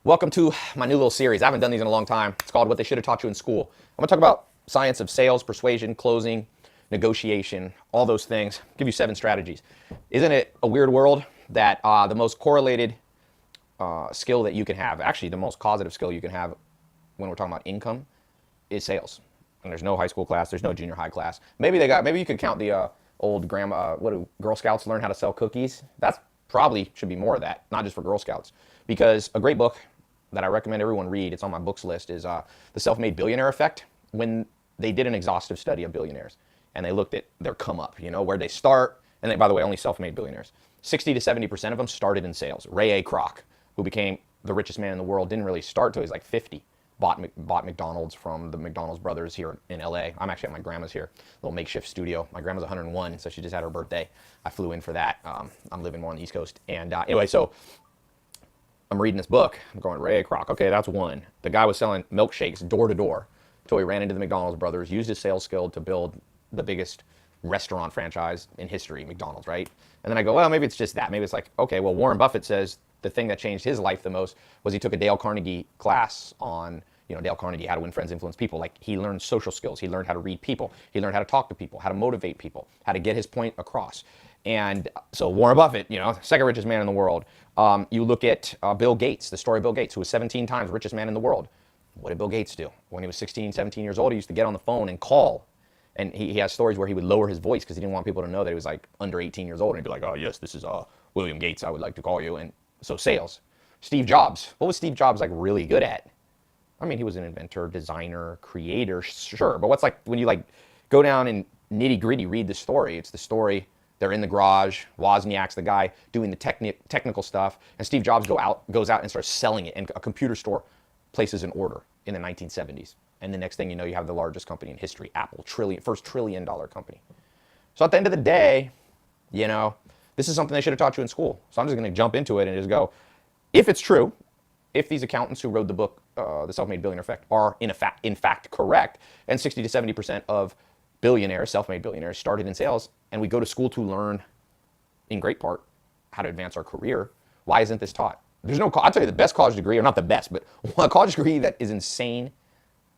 Welcome to my new little series. I haven't done these in a long time. It's called What They Should Have Taught You in School. I'm going to talk about science of sales, persuasion, closing, negotiation, all those things. Give you 7 strategies. Isn't it a weird world that the most correlated skill that you can have, actually the most causative skill you can have when we're talking about income, is sales. And there's no high school class, there's no junior high class. Maybe you could count the old grandma, what do Girl Scouts learn how to sell cookies? That's probably should be more of that, not just for Girl Scouts. Because a great book that I recommend everyone read, it's on my books list, is The Self-Made Billionaire Effect. When they did an exhaustive study of billionaires and they looked at their come up, where they start, and they, by the way, only self-made billionaires. 60 to 70% of them started in sales. Ray A. Kroc, who became the richest man in the world, didn't really start till he was like 50. Bought McDonald's from the McDonald's brothers here in LA. I'm actually at my grandma's here, little makeshift studio. My grandma's 101, so she just had her birthday. I flew in for that. I'm living more on the East Coast. And anyway, so I'm reading this book. I'm going, Ray Kroc. Okay, that's one. The guy was selling milkshakes door to door until he ran into the McDonald's brothers, used his sales skill to build the biggest restaurant franchise in history, McDonald's, right? And then I go, well, maybe it's just that. Maybe it's like, okay, well, Warren Buffett says the thing that changed his life the most was he took a Dale Carnegie class on, Dale Carnegie, how to win friends, influence people. Like, he learned social skills. He learned how to read people. He learned how to talk to people, how to motivate people, how to get his point across. And so Warren Buffett, second richest man in the world. You look at Bill Gates, the story of Bill Gates, who was 17 times richest man in the world. What did Bill Gates do? When he was 16, 17 years old, he used to get on the phone and call. And he has stories where he would lower his voice because he didn't want people to know that he was like under 18 years old. And he'd be like, oh, yes, this is William Gates. I would like to call you. And so sales. Steve Jobs. What was Steve Jobs like really good at? I mean, he was an inventor, designer, creator, sure. But what's like when you go down and nitty gritty read the story? It's the story. They're in the garage. Wozniak's the guy doing the technical stuff, and Steve Jobs goes out and starts selling it. And a computer store places an order in the 1970s, and the next thing you know, you have the largest company in history, Apple, first trillion-dollar company. So at the end of the day, this is something they should have taught you in school. So I'm just going to jump into it and just go, if it's true, if these accountants who wrote the book, The Self-Made Billionaire Effect, are in fact correct, and 60 to 70% of billionaires, self-made billionaires, started in sales, and we go to school to learn, in great part, how to advance our career, why isn't this taught? I'll tell you the best college degree, or not the best, but a college degree that is insane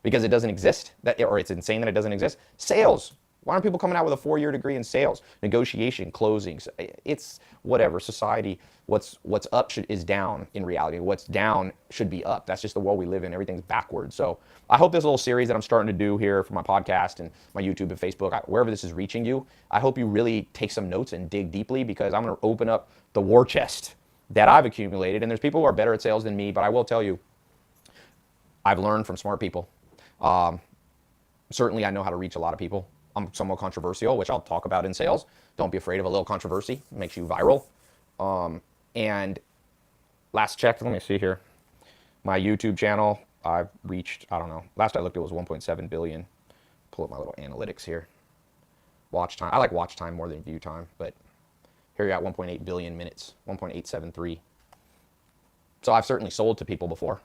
because it doesn't exist, or it's insane that it doesn't exist, sales. Why aren't people coming out with a 4-year degree in sales, negotiation, closings? It's whatever. Society, what's up is down in reality. What's down should be up. That's just the world we live in. Everything's backwards. So I hope this little series that I'm starting to do here for my podcast and my YouTube and Facebook, wherever this is reaching you, I hope you really take some notes and dig deeply, because I'm going to open up the war chest that I've accumulated. And there's people who are better at sales than me, but I will tell you, I've learned from smart people. Certainly I know how to reach a lot of people. I'm somewhat controversial, which I'll talk about in sales. Don't be afraid of a little controversy. It makes you viral. And last check, let me see here. My YouTube channel, I've reached, I don't know. Last I looked, it was 1.7 billion. Pull up my little analytics here. Watch time. I like watch time more than view time, but here you're at 1.8 billion minutes, 1.873. So I've certainly sold to people before.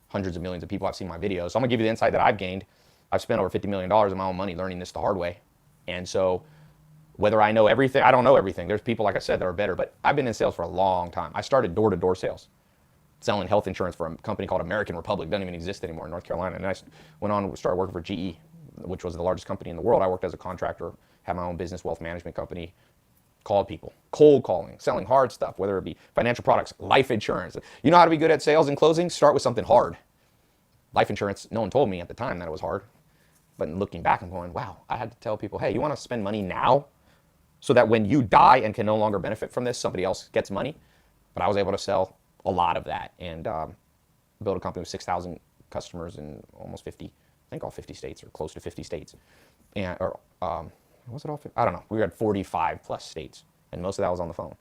Hundreds of millions of people have seen my videos. So I'm gonna give you the insight that I've gained. I've spent over $50 million of my own money learning this the hard way. And so whether I know everything, I don't know everything. There's people, like I said, that are better, but I've been in sales for a long time. I started door-to-door sales, selling health insurance for a company called American Republic. Doesn't even exist anymore in North Carolina. And I went on and started working for GE, which was the largest company in the world. I worked as a contractor, had my own business wealth management company, called people, cold calling, selling hard stuff, whether it be financial products, life insurance. You know how to be good at sales and closing? Start with something hard. Life insurance, no one told me at the time that it was hard. But looking back, I'm going, wow, I had to tell people, hey, you want to spend money now so that when you die and can no longer benefit from this, somebody else gets money? But I was able to sell a lot of that and build a company with 6,000 customers in almost 50, I think all 50 states or close to 50 states. And, was it all 50? I don't know. We were at 45 plus states, and most of that was on the phone.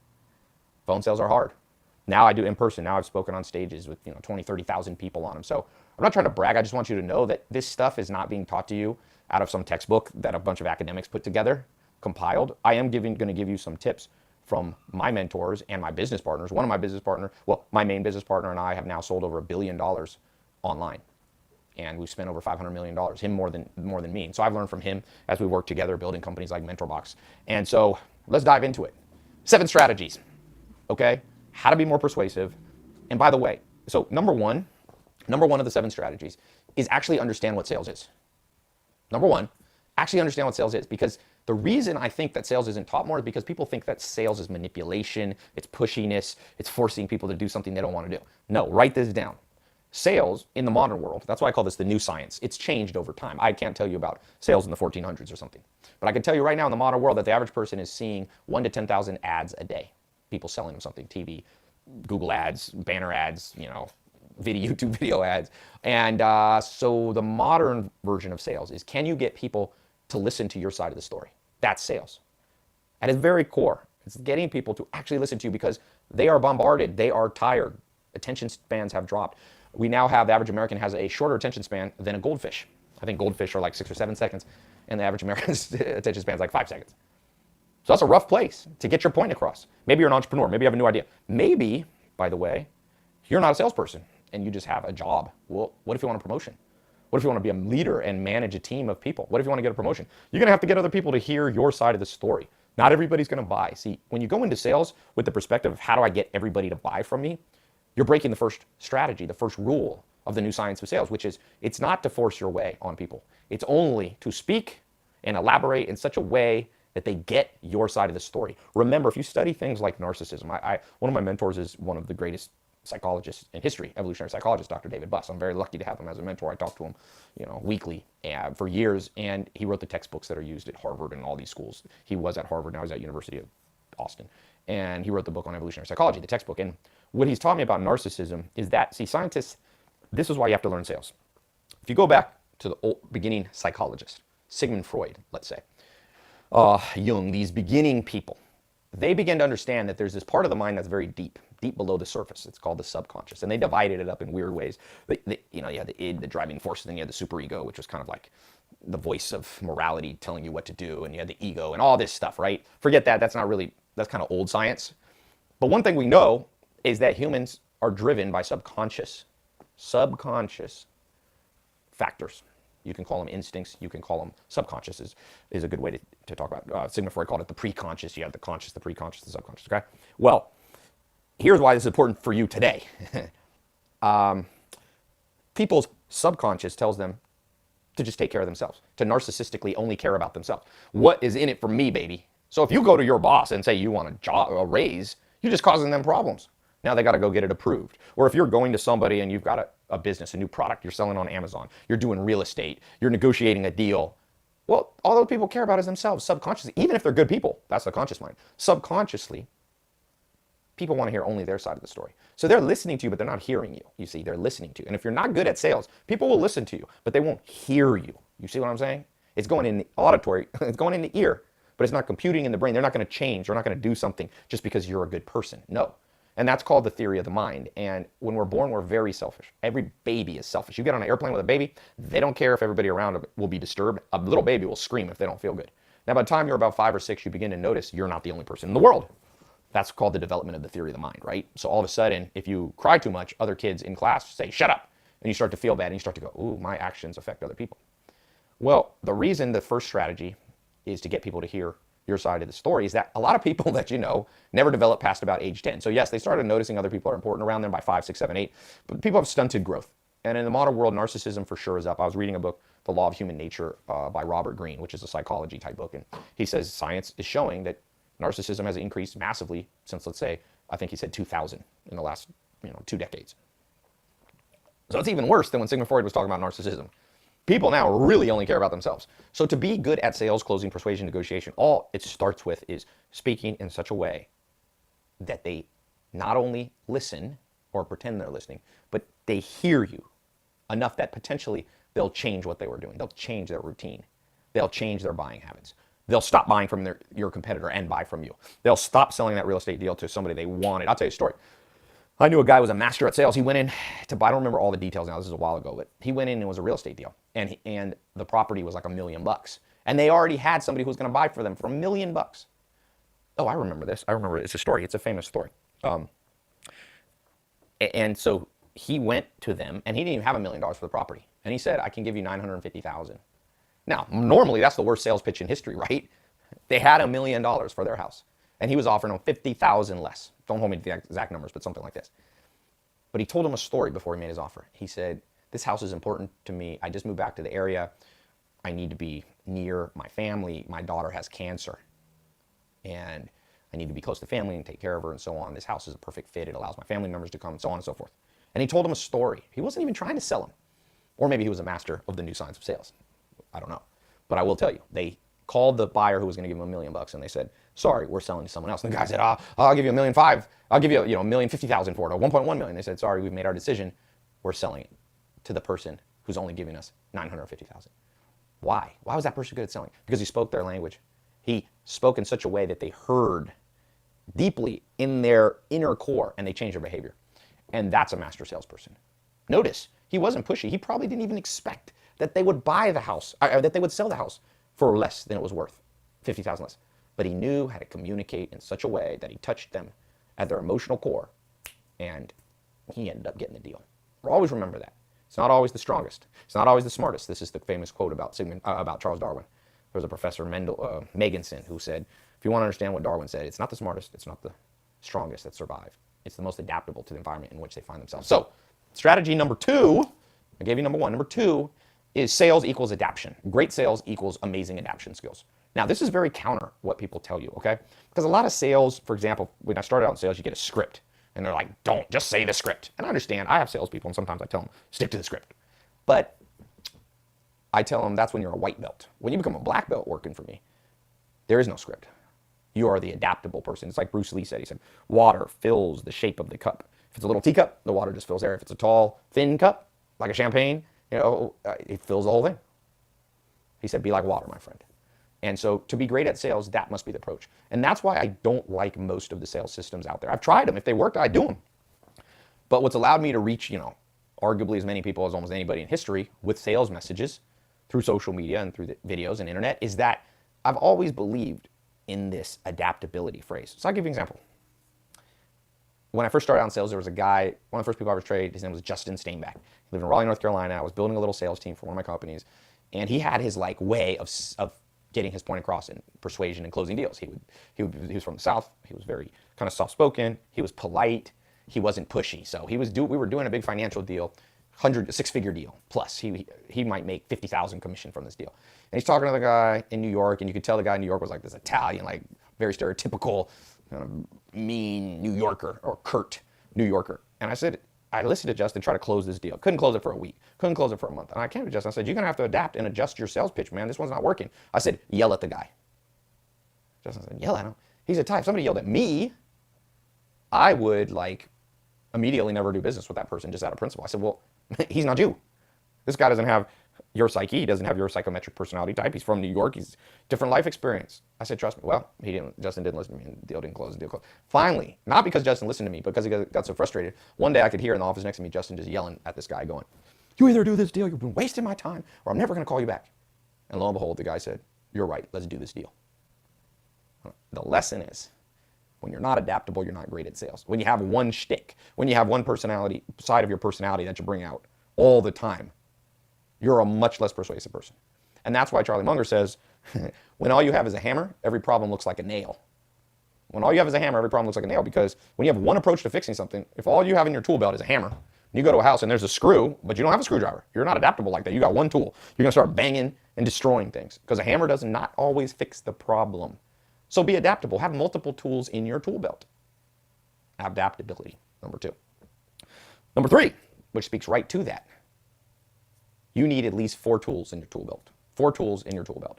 Phone sales are hard. Now I do in person. Now I've spoken on stages with 20, 30,000 people on them. So I'm not trying to brag. I just want you to know that this stuff is not being taught to you out of some textbook that a bunch of academics put together, compiled. I am going to give you some tips from my mentors and my business partners. One of my business partner, well, my main business partner and I have now sold over $1 billion online. And we've spent over $500 million, him more than me. And so I've learned from him as we work together building companies like MentorBox. And so let's dive into it. 7 strategies, okay? How to be more persuasive. And by the way, So number one of the 7 strategies is actually understand what sales is. Number one, actually understand what sales is, because the reason I think that sales isn't taught more is because people think that sales is manipulation, it's pushiness, it's forcing people to do something they don't want to do. No, write this down. Sales in the modern world, that's why I call this the new science. It's changed over time. I can't tell you about sales in the 1400s or something. But I can tell you right now in the modern world that the average person is seeing 1 to 10,000 ads a day. People selling them something, TV, Google ads, banner ads, YouTube video ads. And so the modern version of sales is, can you get people to listen to your side of the story? That's sales. At its very core, it's getting people to actually listen to you because they are bombarded. They are tired. Attention spans have dropped. We now have, the average American has a shorter attention span than a goldfish. I think goldfish are like 6 or 7 seconds, and the average American's attention span is like 5 seconds. So that's a rough place to get your point across. Maybe you're an entrepreneur. Maybe you have a new idea. Maybe, by the way, you're not a salesperson and you just have a job. Well, what if you want a promotion? What if you want to be a leader and manage a team of people? What if you want to get a promotion? You're going to have to get other people to hear your side of the story. Not everybody's going to buy. See, when you go into sales with the perspective of how do I get everybody to buy from me, you're breaking the first strategy, the first rule of the new science of sales, which is it's not to force your way on people. It's only to speak and elaborate in such a way that they get your side of the story. Remember, if you study things like narcissism, one of my mentors is one of the greatest psychologists in history, evolutionary psychologist, Dr. David Buss. I'm very lucky to have him as a mentor. I talk to him, weekly for years, and he wrote the textbooks that are used at Harvard and all these schools. He was at Harvard, now he's at University of Austin. And he wrote the book on evolutionary psychology, the textbook. And what he's taught me about narcissism is that, see, scientists, this is why you have to learn sales. If you go back to the old beginning psychologists, Sigmund Freud, let's say, Jung, these beginning people, they began to understand that there's this part of the mind that's very deep below the surface. It's called the subconscious. And they divided it up in weird ways. You had the id, the driving force, and then you had the superego, which was kind of like the voice of morality telling you what to do. And you had the ego and all this stuff, right? Forget that. That's kind of old science. But one thing we know is that humans are driven by subconscious factors. You can call them instincts. You can call them subconscious is a good way to talk about. Sigmund Freud called it the preconscious. You have the conscious, the preconscious, the subconscious. Okay. Well, here's why this is important for you today. People's subconscious tells them to just take care of themselves, to narcissistically only care about themselves. What is in it for me, baby? So if you go to your boss and say you want a raise, you're just causing them problems. Now they got to go get it approved. Or if you're going to somebody and you've got a business, a new product, you're selling on Amazon, you're doing real estate, you're negotiating a deal. Well, all those people care about is themselves subconsciously, even if they're good people. That's the conscious mind. Subconsciously, people want to hear only their side of the story. So they're listening to you, but they're not hearing you. You see, they're listening to you. And if you're not good at sales, people will listen to you, but they won't hear you. You see what I'm saying? It's going in the auditory, it's going in the ear, but it's not computing in the brain. They're not going to change. They're not going to do something just because you're a good person. No. And that's called the theory of the mind. And when we're born, we're very selfish. Every baby is selfish. You get on an airplane with a baby, they don't care if everybody around them will be disturbed. A little baby will scream if they don't feel good. Now, by the time you're about 5 or 6, you begin to notice you're not the only person in the world. That's called the development of the theory of the mind, right? So all of a sudden, if you cry too much, other kids in class say, shut up. And you start to feel bad and you start to go, ooh, my actions affect other people. Well, the reason the first strategy is to get people to hear your side of the story is that a lot of people that never develop past about age 10. So yes, they started noticing other people are important around them by 5, 6, 7, 8, but people have stunted growth. And in the modern world, narcissism for sure is up. I was reading a book, The Law of Human Nature by Robert Greene, which is a psychology type book. And he says science is showing that narcissism has increased massively since, let's say, I think he said 2000 in the last 2 decades. So it's even worse than when Sigmund Freud was talking about narcissism. People now really only care about themselves. So to be good at sales, closing, persuasion, negotiation, all it starts with is speaking in such a way that they not only listen or pretend they're listening, but they hear you enough that potentially they'll change what they were doing. They'll change their routine. They'll change their buying habits. They'll stop buying from your competitor and buy from you. They'll stop selling that real estate deal to somebody they wanted. I'll tell you a story. I knew a guy who was a master at sales. He went in to buy, I don't remember all the details now, this is a while ago, but he went in and it was a real estate deal. And the property was like $1 million. And they already had somebody who was going to buy for them for $1 million. Oh, I remember this. I remember it. It's a story. It's a famous story. And so he went to them and he didn't even have $1 million for the property. And he said, I can give you $950,000. Now, normally that's the worst sales pitch in history, right? They had $1 million for their house. And he was offering them $50,000 less. Don't hold me to the exact numbers, but something like this. But he told him a story before he made his offer. He said, this house is important to me. I just moved back to the area. I need to be near my family. My daughter has cancer. And I need to be close to family and take care of her and so on. This house is a perfect fit. It allows my family members to come and so on and so forth. And he told him a story. He wasn't even trying to sell him. Or maybe he was a master of the new science of sales. I don't know. But I will tell you, they called the buyer who was going to give him $1 million and they said, sorry, we're selling to someone else. And the guy said, I'll give you $1.5 million. I'll give you, $1,050,000 for it, or 1.1 million. They said, sorry, we've made our decision. We're selling it to the person who's only giving us $950,000. Why? Why was that person good at selling? Because he spoke their language. He spoke in such a way that they heard deeply in their inner core and they changed their behavior. And that's a master salesperson. Notice, he wasn't pushy. He probably didn't even expect that they would buy the house, or that they would sell the house for less than it was worth, $50,000 less. But he knew how to communicate in such a way that he touched them at their emotional core, and he ended up getting the deal. Always remember that. It's not always the strongest. It's not always the smartest. This is the famous quote about Charles Darwin. There was a professor, Meganson, who said, if you want to understand what Darwin said, it's not the smartest, it's not the strongest that survive. It's the most adaptable to the environment in which they find themselves. So, strategy number 2, I gave you number 1. Number 2 is sales equals adaptation. Great sales equals amazing adaptation skills. Now, this is very counter what people tell you, okay? Because a lot of sales, for example, when I started out in sales, you get a script. And they're like, don't, just say the script. And I understand, I have salespeople, and sometimes I tell them, stick to the script. But I tell them that's when you're a white belt. When you become a black belt working for me, there is no script. You are the adaptable person. It's like Bruce Lee said. He said, water fills the shape of the cup. If it's a little teacup, the water just fills there. If it's a tall, thin cup, like a champagne, it fills the whole thing. He said, be like water, my friend. And so to be great at sales, that must be the approach. And that's why I don't like most of the sales systems out there. I've tried them. If they worked, I'd do them. But what's allowed me to reach, arguably as many people as almost anybody in history with sales messages through social media and through the videos and internet is that I've always believed in this adaptability phrase. So I'll give you an example. When I first started out in sales, there was a guy, one of the first people I ever traded, his name was Justin Steinbeck. He lived in Raleigh, North Carolina. I was building a little sales team for one of my companies. And he had his way of getting his point across in persuasion and closing deals. He was from the South. He was very kind of soft-spoken. He was polite. He wasn't pushy. So we were doing a big financial deal, six-figure deal plus. He might make 50,000 commission from this deal. And he's talking to the guy in New York, and you could tell the guy in New York was like this Italian, like very stereotypical, mean New Yorker or curt New Yorker. And I listened to Justin try to close this deal. Couldn't close it for a week. Couldn't close it for a month. And I came to Justin. I said, you're going to have to adapt and adjust your sales pitch, man. This one's not working. I said, yell at the guy. Justin said, yell at him? He said, Ty, if somebody yelled at me, I would immediately never do business with that person just out of principle. I said, well, he's not you. This guy doesn't have your psyche. He doesn't have your psychometric personality type. He's from New York. He's different life experience. I said, trust me. Well, Justin didn't listen to me, and the deal didn't close. The deal closed. Finally, not because Justin listened to me, but because he got so frustrated. One day I could hear in the office next to me, Justin just yelling at this guy going, you either do this deal, you've been wasting my time, or I'm never going to call you back. And lo and behold, the guy said, you're right. Let's do this deal. The lesson is, when you're not adaptable, you're not great at sales. When you have one shtick, when you have one side of your personality that you bring out all the time, you're a much less persuasive person. And that's why Charlie Munger says, when all you have is a hammer, every problem looks like a nail. When all you have is a hammer, every problem looks like a nail, because when you have one approach to fixing something, if all you have in your tool belt is a hammer, and you go to a house and there's a screw, but you don't have a screwdriver, you're not adaptable like that. You got one tool. You're going to start banging and destroying things, because a hammer does not always fix the problem. So be adaptable. Have multiple tools in your tool belt. Adaptability, number 2. Number 3, which speaks right to that. You need at least 4 tools in your tool belt. 4 tools in your tool belt.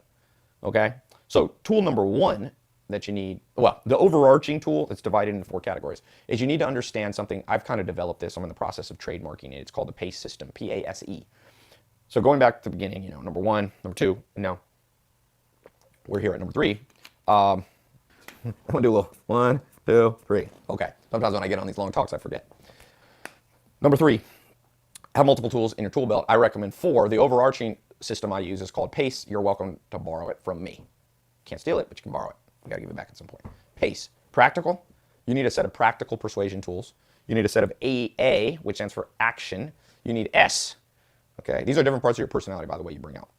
Okay? So tool number 1 that you need, well, the overarching tool that's divided into 4 categories is you need to understand something. I've kind of developed this. I'm in the process of trademarking it. It's called the PACE system, P-A-S-E. So going back to the beginning, number 1, number 2, and now we're here at number 3. I'm going to do a little 1, 2, 3. Okay. Sometimes when I get on these long talks, I forget. Number 3. Have multiple tools in your tool belt. I recommend 4. The overarching system I use is called PACE. You're welcome to borrow it from me. Can't steal it, but you can borrow it. You got to give it back at some point. PACE. Practical. You need a set of practical persuasion tools. You need a set of AA, which stands for action. You need S. Okay. These are different parts of your personality, by the way, you bring out.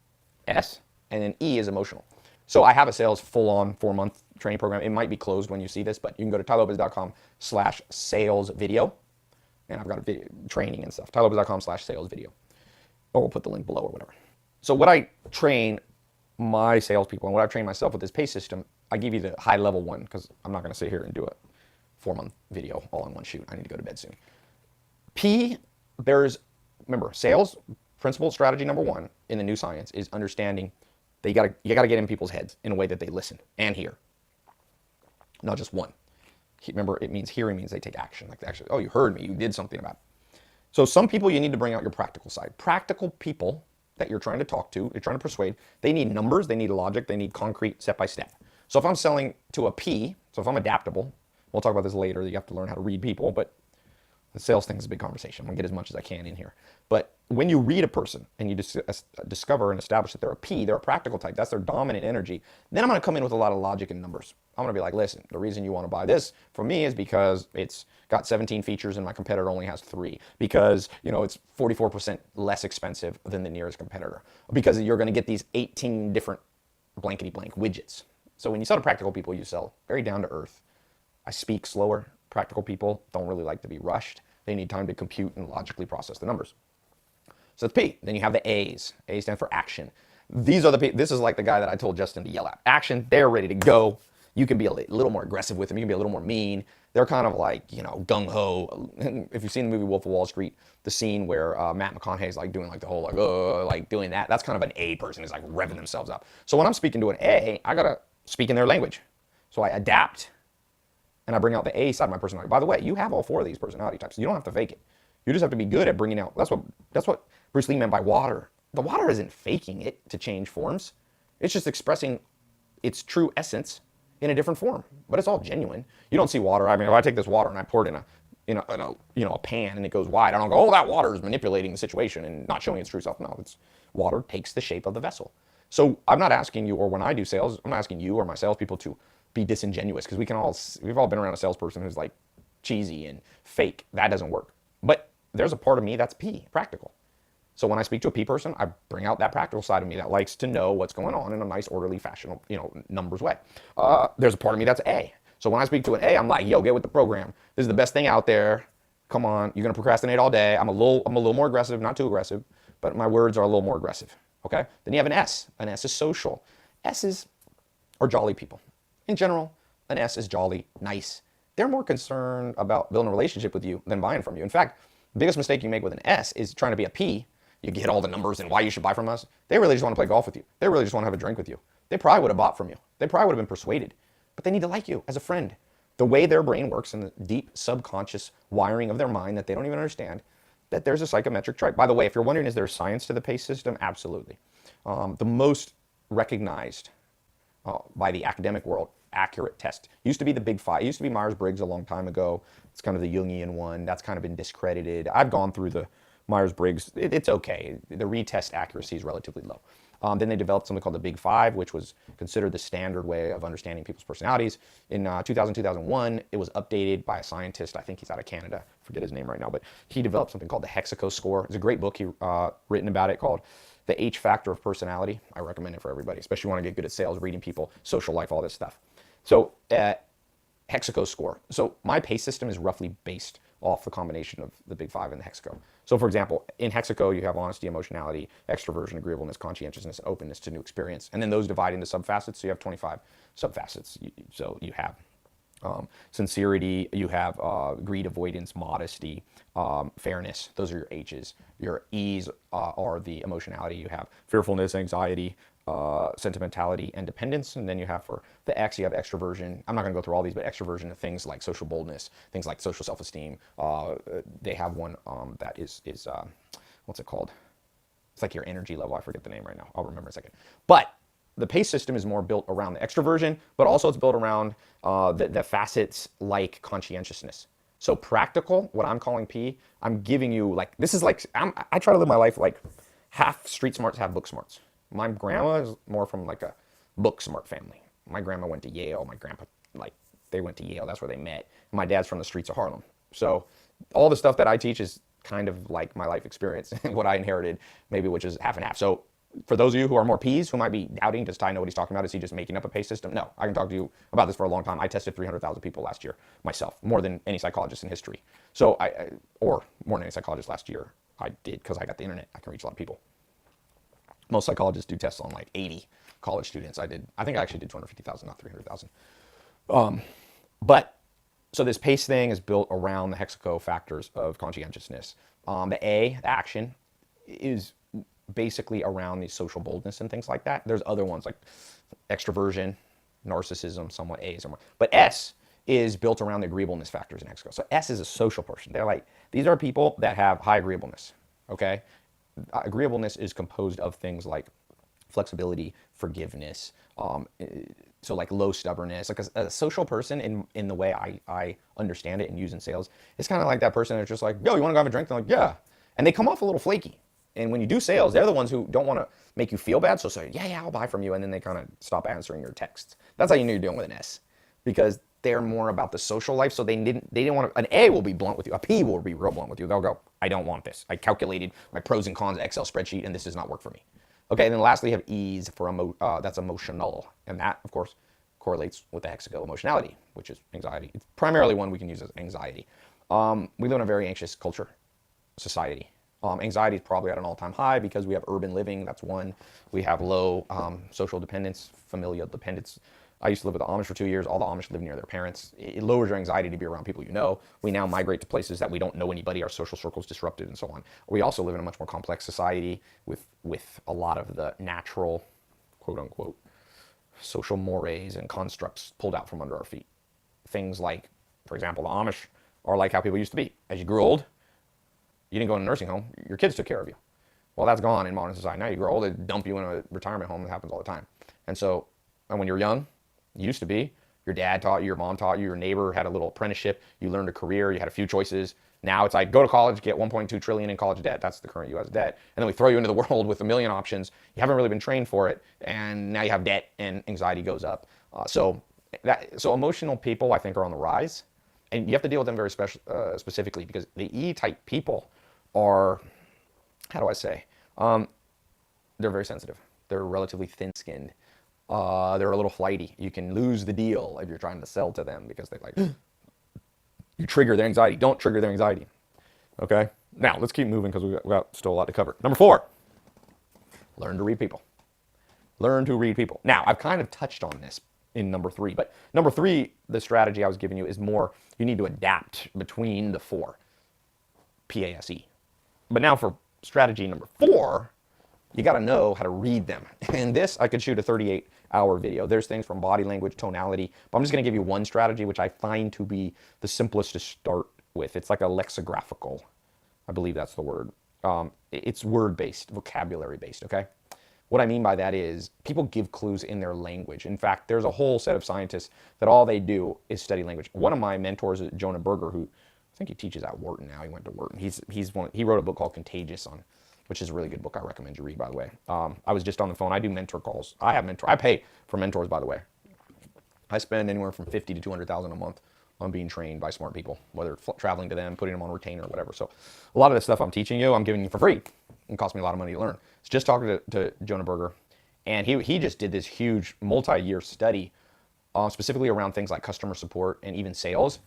S. And then E is emotional. So I have a sales full-on 4-month training program. It might be closed when you see this, but you can go to tailopez.com/salesvideo. And I've got a video training and stuff. TaiLopez.com/sales video. Or we'll put the link below or whatever. So what I train my salespeople and what I've trained myself with this pay system, I give you the high level one because I'm not going to sit here and do a 4-month video all in one shoot. I need to go to bed soon. P, remember, sales principle strategy number 1 in the new science is understanding that you gotta get in people's heads in a way that they listen and hear. Not just one. Remember, hearing means they take action. Like actually, oh, you heard me, you did something about it. So some people you need to bring out your practical side. Practical people that you're trying to talk to, you're trying to persuade, they need numbers, they need logic, they need concrete step by step. So if I'm selling to a P, so if I'm adaptable, we'll talk about this later, you have to learn how to read people, but the sales thing is a big conversation. I'm gonna get as much as I can in here. But when you read a person and you discover and establish that they're a P, they're a practical type, that's their dominant energy, then I'm gonna come in with a lot of logic and numbers. I'm gonna be like, listen, the reason you wanna buy this from me is because it's got 17 features and my competitor only has 3. Because, it's 44% less expensive than the nearest competitor. Because you're gonna get these 18 different blankety blank widgets. So when you sell to practical people, you sell very down to earth. I speak slower. Practical people don't really like to be rushed. They need time to compute and logically process the numbers. So that's P. Then you have the A's. A stand for action. This is like the guy that I told Justin to yell at. Action, they're ready to go. You can be a little more aggressive with them. You can be a little more mean. They're kind of like, gung-ho. If you've seen the movie Wolf of Wall Street, the scene where Matt McConaughey's like doing like the whole like doing that, that's kind of an A person, is like revving themselves up. So when I'm speaking to an A, I gotta speak in their language. So I adapt and I bring out the A side of my personality. By the way, you have all 4 of these personality types. You don't have to fake it. You just have to be good at bringing out. That's what Bruce Lee meant by water. The water isn't faking it to change forms. It's just expressing its true essence in a different form. But it's all genuine. You don't see water. I mean, if I take this water and I pour it in a pan and it goes wide, I don't go, oh, that water is manipulating the situation and not showing its true self. No, it's water takes the shape of the vessel. So I'm not asking you, or when I do sales, I'm not asking you or my salespeople to be disingenuous, because we've all been around a salesperson who's like cheesy and fake. That doesn't work. But there's a part of me that's P, practical. So when I speak to a P person, I bring out that practical side of me that likes to know what's going on in a nice, orderly fashion, numbers way. There's a part of me that's A. So when I speak to an A, I'm like, yo, get with the program. This is the best thing out there. Come on, you're gonna procrastinate all day. I'm a little more aggressive, not too aggressive, but my words are a little more aggressive. Okay. Then you have an S. An S is social. S's are jolly people. In general, an S is jolly, nice. They're more concerned about building a relationship with you than buying from you. In fact, the biggest mistake you make with an S is trying to be a P. You get all the numbers and why you should buy from us. They really just want to play golf with you. They really just want to have a drink with you. They probably would have bought from you. They probably would have been persuaded. But they need to like you as a friend. The way their brain works and the deep subconscious wiring of their mind that they don't even understand, that there's a psychometric trait. By the way, if you're wondering, is there science to the PACE system? Absolutely. The most recognized by the academic world accurate test used to be the Big 5. It used to be Myers-Briggs a long time ago. It's kind of the Jungian one. That's kind of been discredited. I've gone through the Myers-Briggs. It's okay. The retest accuracy is relatively low. Then they developed something called the Big 5, which was considered the standard way of understanding people's personalities. In 2001, it was updated by a scientist. I think he's out of Canada. I forget his name right now, but he developed something called the Hexaco score. It's a great book he written about it called The H Factor of Personality. I recommend it for everybody, especially if you want to get good at sales, reading people, social life, all this stuff. So Hexaco score. So my PACE system is roughly based off the combination of the Big 5 and the Hexaco. So for example, in Hexaco, you have honesty, emotionality, extroversion, agreeableness, conscientiousnch, and openness to new experience. And then those divide into subfacets. So you have 25 subfacets. So you have sincerity, you have greed, avoidance, modesty, fairness. Those are your H's. Your E's are the emotionality. You have fearfulness, anxiety, sentimentality, and dependence. And then you have for the X, you have extroversion. I'm not going to go through all these, but extroversion of things like social boldness, things like social self-esteem. They have one that is what's it called? It's like your energy level. I forget the name right now. I'll remember in a second. But the PACE system is more built around the extroversion, but also it's built around the facets like conscientiousness. So practical, what I'm calling P, I'm giving you like, this is like, I try to live my life like half street smarts, half book smarts. My grandma is more from like a book smart family. My grandma went to Yale. My grandpa, they went to Yale. That's where they met. My dad's from the streets of Harlem. So all the stuff that I teach is kind of like my life experience and what I inherited, maybe, which is half and half. So For those of you who are more P's, who might be doubting, does Ty know what he's talking about? Is he just making up a pay system? No, I can talk to you about this for a long time. I tested 300,000 people last year myself, more than any psychologist in history. So or more than any psychologist last year. I did, because I got the internet. I can reach a lot of people. Most psychologists do tests on like 80 college students. I think I actually did 250,000, not 300,000. But so this PACE thing is built around the hexaco factors of conscientiousness. The A, the action, is basically around the social boldness and things like that. There's other ones like extroversion, narcissism, somewhat A, somewhat. But S is built around the agreeableness factors in hexaco. So S is a social person. They're like, these are people that have high agreeableness, okay? Agreeableness is composed of things like flexibility, forgiveness, so like low stubbornness. Like a social person in the way I understand it and use in sales, it's kind of like that person that's just like, yo, you want to go have a drink? They're like, yeah. And they come off a little flaky. And when you do sales, they're the ones who don't want to make you feel bad. So say, yeah, I'll buy from you. And then they kind of stop answering your texts. That's how you know you're dealing with an S, because they're more about the social life. So they didn't want to. An A will be blunt with you. A P will be real blunt with you. They'll go, I don't want this. I calculated my pros and cons Excel spreadsheet, and this does not work for me. Okay, and then lastly, you have E's for that's emotional, and that of course correlates with the hexaco emotionality, which is anxiety. It's primarily one we can use as anxiety. We live in a very anxious culture, society. Anxiety is probably at an all-time high because we have urban living. That's one. We have low social dependence, familial dependence. I used to live with the Amish for 2 years. All the Amish live near their parents. It lowers your anxiety to be around people you know. We now migrate to places that we don't know anybody. Our social circle's disrupted and so on. We also live in a much more complex society with a lot of the natural, quote unquote, social mores and constructs pulled out from under our feet. Things like, for example, the Amish are like how people used to be. As you grew old, you didn't go in a nursing home. Your kids took care of you. Well, that's gone in modern society. Now you grow old, they dump you in a retirement home. That happens all the time. And when you're young, you used to be, your dad taught you, your mom taught you, your neighbor had a little apprenticeship, you learned a career, you had a few choices. Now it's like, go to college, get 1.2 trillion in college debt. That's the current U.S. debt. And then we throw you into the world with a million options. You haven't really been trained for it. And now you have debt and anxiety goes up. So emotional people, I think, are on the rise. And you have to deal with them very specifically, because the E-type people are, how do I say, they're very sensitive. They're relatively thin-skinned. They're a little flighty. You can lose the deal if you're trying to sell to them, because they like, you trigger their anxiety. Don't trigger their anxiety. Okay? Now, let's keep moving because we've got still a lot to cover. Number 4, learn to read people. Learn to read people. Now, I've kind of touched on this in number 3, but number 3, the strategy I was giving you is more, you need to adapt between the 4, PASE. But now for strategy number 4, you got to know how to read them. And this, I could shoot a 38-hour video. There's things from body language, tonality, but I'm just going to give you one strategy, which I find to be the simplest to start with. It's like a lexicographical, I believe that's the word. It's word-based, vocabulary-based, okay? What I mean by that is people give clues in their language. In fact, there's a whole set of scientists that all they do is study language. One of my mentors is Jonah Berger, who I think he teaches at Wharton now. He went to Wharton. He wrote a book called Contagious, which is a really good book. I recommend you read, by the way. I was just on the phone. I do mentor calls. I pay for mentors, by the way. I spend anywhere from $50,000 to $200,000 a month on being trained by smart people, whether traveling to them, putting them on retainer, or whatever. So a lot of the stuff I'm teaching you, I'm giving you for free. It costs me a lot of money to learn. It's just talking to Jonah Berger, and he just did this huge multi-year study specifically around things like customer support and even sales,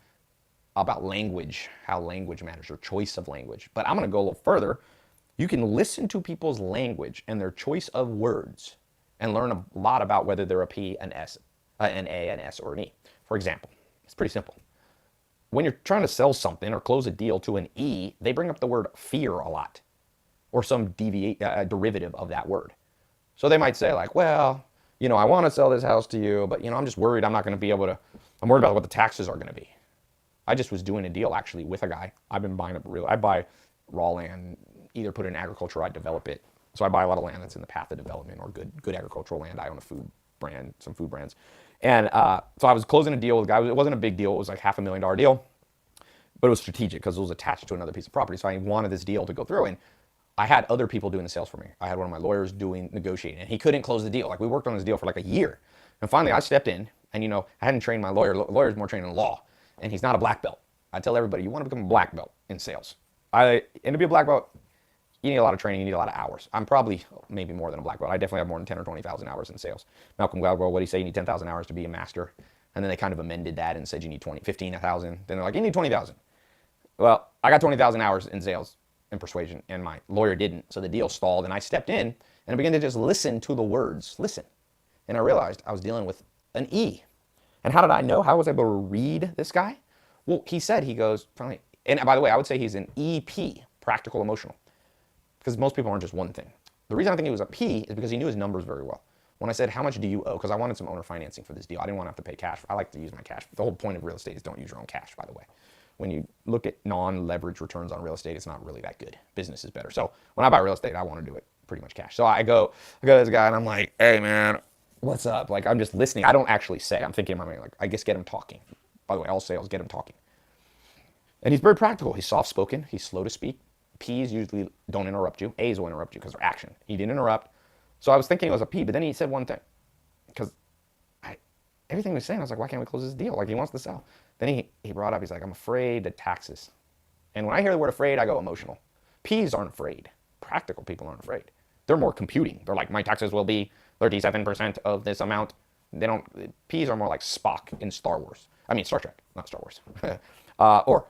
about language, how language matters, your choice of language. But I'm going to go a little further. You can listen to people's language and their choice of words and learn a lot about whether they're a P, an S, an A, an S, or an E. For example, it's pretty simple. When you're trying to sell something or close a deal to an E, they bring up the word fear a lot, or some derivative of that word. So they might say like, well, I want to sell this house to you, but I'm just worried I'm not going to be able to, I'm worried about what the taxes are going to be. I just was doing a deal actually with a guy. I've been buying I buy raw land, either put it in agriculture or I develop it. So I buy a lot of land that's in the path of development, or good agricultural land. I own some food brands. And so I was closing a deal with a guy. It wasn't a big deal. It was like $500,000 deal, but it was strategic because it was attached to another piece of property. So I wanted this deal to go through, and I had other people doing the sales for me. I had one of my lawyers negotiating, and he couldn't close the deal. Like, we worked on this deal for like a year. And finally I stepped in, and I hadn't trained my lawyer. Lawyer's more trained in law, and he's not a black belt. I tell everybody, you want to become a black belt in sales. And to be a black belt, you need a lot of training, you need a lot of hours. I'm probably maybe more than a black belt. I definitely have more than 10 or 20,000 hours in sales. Malcolm Gladwell, what did he say? You need 10,000 hours to be a master. And then they kind of amended that and said you need 15,000. Then they're like, you need 20,000. Well, I got 20,000 hours in sales and persuasion, and my lawyer didn't. So the deal stalled, and I stepped in and I began to just listen to the words. Listen. And I realized I was dealing with an E. And how did I know? How was I able to read this guy? Well, he said, he goes, and by the way, I would say he's an EP, practical emotional, because most people aren't just one thing. The reason I think he was a P is because he knew his numbers very well. When I said, how much do you owe? Because I wanted some owner financing for this deal. I didn't want to have to pay cash. I like to use my cash. The whole point of real estate is don't use your own cash, by the way. When you look at non-leverage returns on real estate, it's not really that good. Business is better. So when I buy real estate, I want to do it pretty much cash. So I go to this guy and I'm like, hey man, what's up? Like, I'm just listening. I don't actually say. I'm thinking in my mind, like, I just get him talking. By the way, all sales, get him talking. And he's very practical. He's soft-spoken. He's slow to speak. P's usually don't interrupt you. A's will interrupt you because they're action. He didn't interrupt. So I was thinking it was a P, but then he said one thing. Because everything he was saying, I was like, why can't we close this deal? Like, he wants to sell. Then he brought up, he's like, I'm afraid of taxes. And when I hear the word afraid, I go emotional. P's aren't afraid. Practical people aren't afraid. They're more computing. They're like, my taxes will be 37% of this amount. P's are more like Spock in Star Wars. I mean, Star Trek, not Star Wars. Or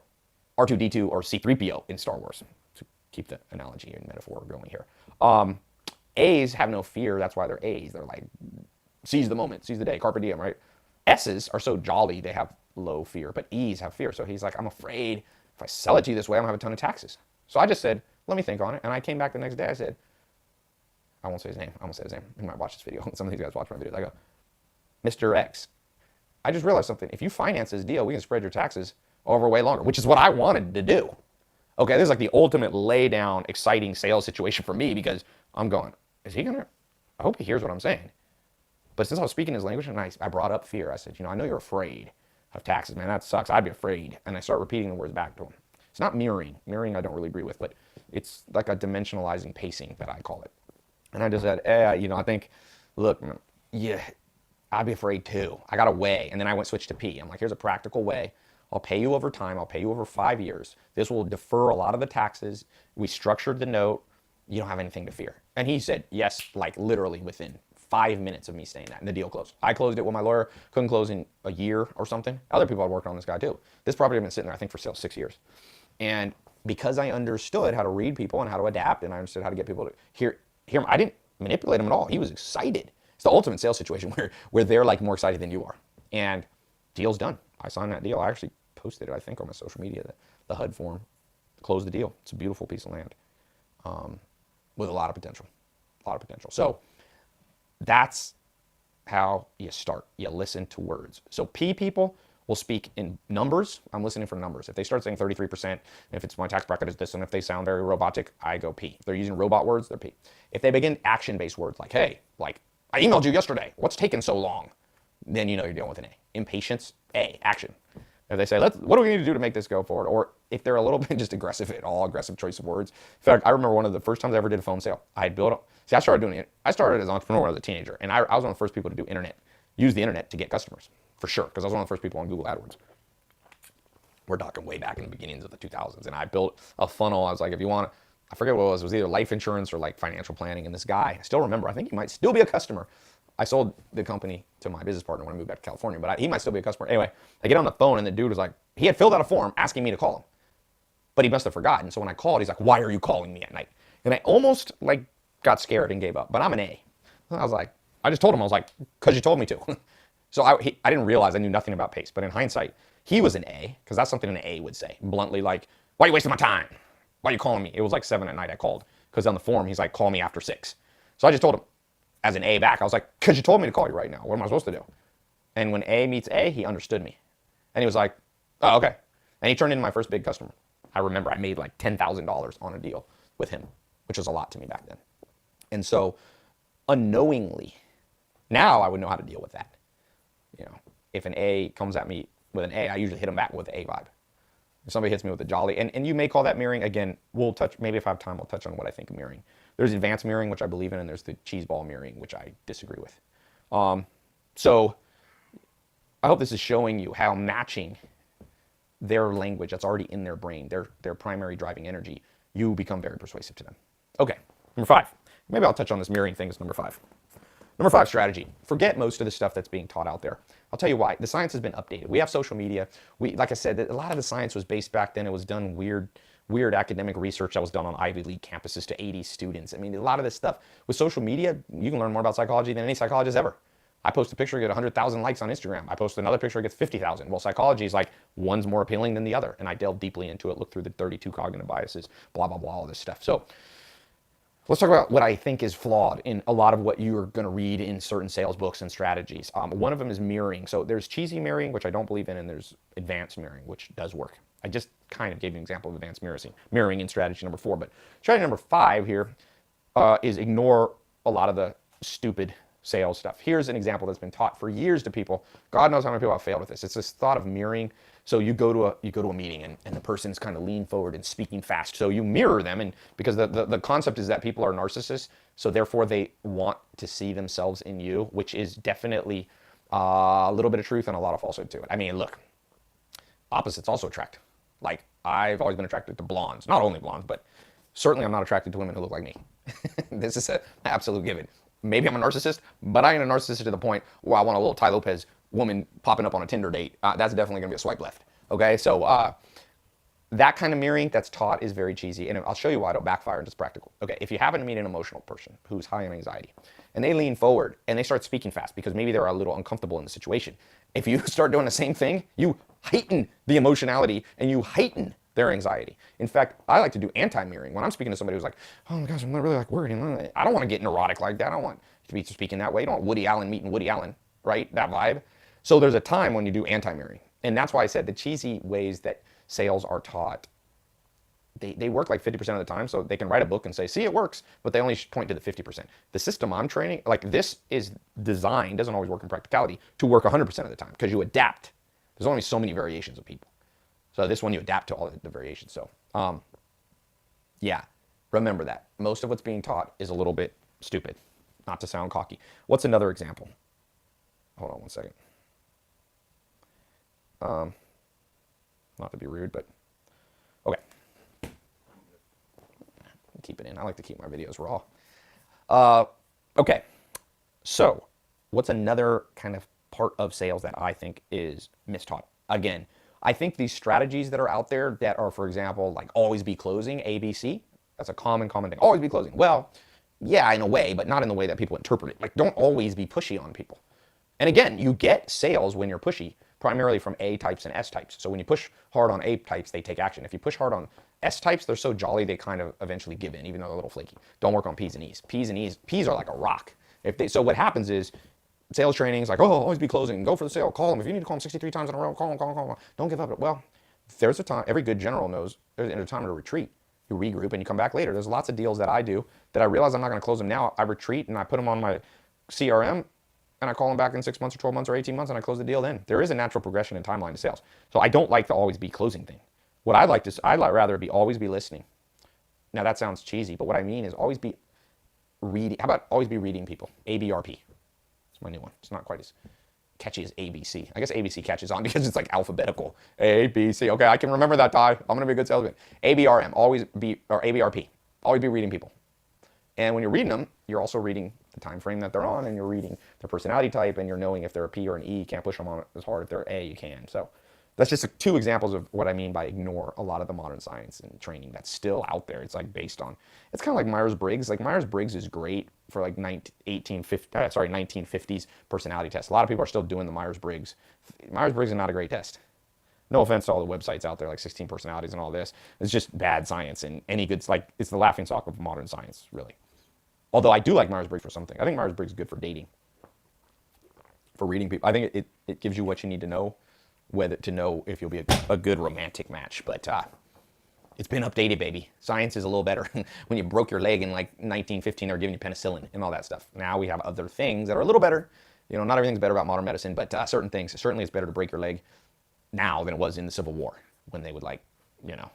R2-D2 or C-3PO in Star Wars, to keep the analogy and metaphor going here. A's have no fear. That's why they're A's. They're like, seize the moment, seize the day, carpe diem, right? S's are so jolly, they have low fear, but E's have fear. So he's like, I'm afraid if I sell it to you this way, I'm gonna have a ton of taxes. So I just said, let me think on it. And I came back the next day, I said, I won't say his name. I won't say his name. You might watch this video. Some of these guys watch my videos. I go, Mr. X, I just realized something. If you finance this deal, we can spread your taxes over way longer, which is what I wanted to do. Okay, this is like the ultimate lay down, exciting sales situation for me because I'm going, is he gonna, I hope he hears what I'm saying. But since I was speaking his language and I brought up fear, I said, I know you're afraid of taxes, man, that sucks. I'd be afraid. And I start repeating the words back to him. It's not mirroring. Mirroring I don't really agree with, but it's like a dimensionalizing pacing that I call it. And I just said, I think, look, yeah, I'd be afraid too. I got a way. And then I switched to P. I'm like, here's a practical way. I'll pay you over time. I'll pay you over 5 years. This will defer a lot of the taxes. We structured the note. You don't have anything to fear. And he said, yes, like literally within 5 minutes of me saying that, and the deal closed. I closed it when my lawyer couldn't close in a year or something. Other people had worked on this guy too. This property had been sitting there, I think, for sale 6 years. And because I understood how to read people and how to adapt, and I understood how to get people to hear him, I didn't manipulate him at all. He was excited. It's the ultimate sales situation where they're like more excited than you are. And deal's done. I signed that deal. I actually posted it, I think, on my social media, the HUD form, closed the deal. It's a beautiful piece of land with a lot of potential, So that's how you start. You listen to words. So P people will speak in numbers. I'm listening for numbers. If they start saying 33%, if it's my tax bracket is this, and if they sound very robotic, I go P. If they're using robot words, they're P. If they begin action-based words like, hey, like, I emailed you yesterday. What's taking so long? Then you know you're dealing with an A. Impatience, A, action. If they say, what do we need to do to make this go forward? Or if they're a little bit just aggressive at all, aggressive choice of words. In fact, I remember one of the first times I ever did a phone sale. I started doing it. I started as an entrepreneur as a teenager, and I was one of the first people to do use the internet to get customers, for sure, because I was one of the first people on Google AdWords. We're talking way back in the beginnings of the 2000s, and I built a funnel. I was like, if you want, I forget what it was either life insurance or like financial planning, and this guy, I still remember, I think he might still be a customer. I sold the company to my business partner when I moved back to California, but he might still be a customer. Anyway, I get on the phone and the dude was like, he had filled out a form asking me to call him, but he must have forgotten. So when I called, he's like, why are you calling me at night? And I almost like got scared and gave up, but I'm an A. I was like, I just told him, I was like, because you told me to. So I didn't realize I knew nothing about pace, but in hindsight, he was an A, because that's something an A would say, bluntly, like, why are you wasting my time? Why are you calling me? It was like 7 at night I called, because on the form, he's like, call me after 6. So I just told him, as an A back, I was like, because you told me to call you right now. What am I supposed to do? And when A meets A, he understood me. And he was like, oh, okay. And he turned into my first big customer. I remember I made like $10,000 on a deal with him, which was a lot to me back then. And so unknowingly, now I would know how to deal with that. If an A comes at me with an A, I usually hit him back with an A vibe. If somebody hits me with a jolly, and you may call that mirroring. Again, we'll touch, maybe if I have time, I'll touch on what I think of mirroring. There's advanced mirroring, which I believe in, and there's the cheese ball mirroring, which I disagree with. So I hope this is showing you how matching their language that's already in their brain, their primary driving energy, you become very persuasive to them. Okay, number 5. Maybe I'll touch on this mirroring thing as number 5. Number 5 strategy. Forget most of the stuff that's being taught out there. I'll tell you why. The science has been updated. We have social media. Like I said, a lot of the science was based back then. It was done weird academic research that was done on Ivy League campuses to 80 students. I mean, a lot of this stuff with social media, you can learn more about psychology than any psychologist ever. I post a picture, get 100,000 likes on Instagram. I post another picture, gets 50,000. Well, psychology is like one's more appealing than the other. And I delve deeply into it, look through the 32 cognitive biases, blah, blah, blah, all this stuff. So let's talk about what I think is flawed in a lot of what you're going to read in certain sales books and strategies. One of them is mirroring. So there's cheesy mirroring, which I don't believe in, and there's advanced mirroring, which does work. I just kind of gave you an example of advanced mirroring in strategy number 4. But strategy number 5 here is ignore a lot of the stupid sales stuff. Here's an example that's been taught for years to people. God knows how many people have failed with this. It's this thought of mirroring. So you go to a meeting and the person's kind of leaning forward and speaking fast. So you mirror them, and because the concept is that people are narcissists, so therefore they want to see themselves in you, which is definitely a little bit of truth and a lot of falsehood to it. I mean, look, opposites also attract. Like, I've always been attracted to blondes, not only blondes, but certainly I'm not attracted to women who look like me. This is an absolute given. Maybe I'm a narcissist, but I ain't a narcissist to the point where I want a little Tai Lopez woman popping up on a Tinder date. That's definitely going to be a swipe left. Okay, so that kind of mirroring that's taught is very cheesy, and I'll show you why it'll backfire and it's practical. Okay, if you happen to meet an emotional person who's high on anxiety, and they lean forward and they start speaking fast because maybe they're a little uncomfortable in the situation, if you start doing the same thing, you heighten the emotionality and you heighten their anxiety. In fact, I like to do anti-mirroring. When I'm speaking to somebody who's like, oh my gosh, I'm really like worried. I don't want to get neurotic like that. I don't want to be speaking that way. You don't want Woody Allen meeting Woody Allen, right? That vibe. So there's a time when you do anti-mirroring. And that's why I said the cheesy ways that sales are taught, they work like 50% of the time. So they can write a book and say, see, it works, but they only point to the 50%. The system I'm training, like this is designed, doesn't always work in practicality, to work 100% of the time because you adapt. There's only so many variations of people. So this one, you adapt to all the variations. So yeah, remember that. Most of what's being taught is a little bit stupid, not to sound cocky. What's another example? Hold on one second. Not to be rude, but okay. Keep it in. I like to keep my videos raw. Okay. So what's another kind of part of sales that I think is mistaught? Again, I think these strategies that are out there that are, for example, like always be closing, ABC, that's a common thing. Always be closing. Well, yeah, in a way, but not in the way that people interpret it. Like, don't always be pushy on people. And again, you get sales when you're pushy, primarily from A types and S types. So when you push hard on A types, they take action. If you push hard on S types, they're so jolly, they kind of eventually give in, even though they're a little flaky. Don't work on P's and E's. P's are like a rock. So what happens is, sales training is like, oh, always be closing. Go for the sale. Call them. If you need to call them 63 times in a row, call them. Don't give up. Well, there's a time. Every good general knows there's a time to retreat. You regroup and you come back later. There's lots of deals that I do that I realize I'm not going to close them now. I retreat and I put them on my CRM and I call them back in 6 months or 12 months or 18 months and I close the deal then. There is a natural progression in timeline to sales. So I don't like the always be closing thing. What I'd rather be always be listening. Now that sounds cheesy, but what I mean is always be reading. How about always be reading people? ABRP. My new one. It's not quite as catchy as ABC. I guess ABC catches on because it's like alphabetical. A, B, C. Okay, I can remember that, Ty. I'm going to be a good salesman. ABRM, always be, or ABRP, always be reading people. And when you're reading them, you're also reading the time frame that they're on, and you're reading their personality type, and you're knowing if they're a P or an E. You can't push them on as hard. If they're A, you can. So that's just 2 examples of what I mean by ignore a lot of the modern science and training that's still out there. It's like based on, it's kind of like Myers-Briggs. Like Myers-Briggs is great for like 1950s personality tests. A lot of people are still doing the Myers-Briggs. Myers-Briggs is not a great test. No offense to all the websites out there, like 16 personalities and all this. It's just bad science, and any good, like, it's the laughingstock of modern science, really. Although I do like Myers-Briggs for something. I think Myers-Briggs is good for dating, for reading people. I think it gives you what you need to know, whether to know if you'll be a good romantic match. But it's been updated, baby. Science is a little better. When you broke your leg in like 1915, they were giving you penicillin and all that stuff. Now we have other things that are a little better. You know, not everything's better about modern medicine, but certain things. Certainly it's better to break your leg now than it was in the Civil War, when they would, like, you know,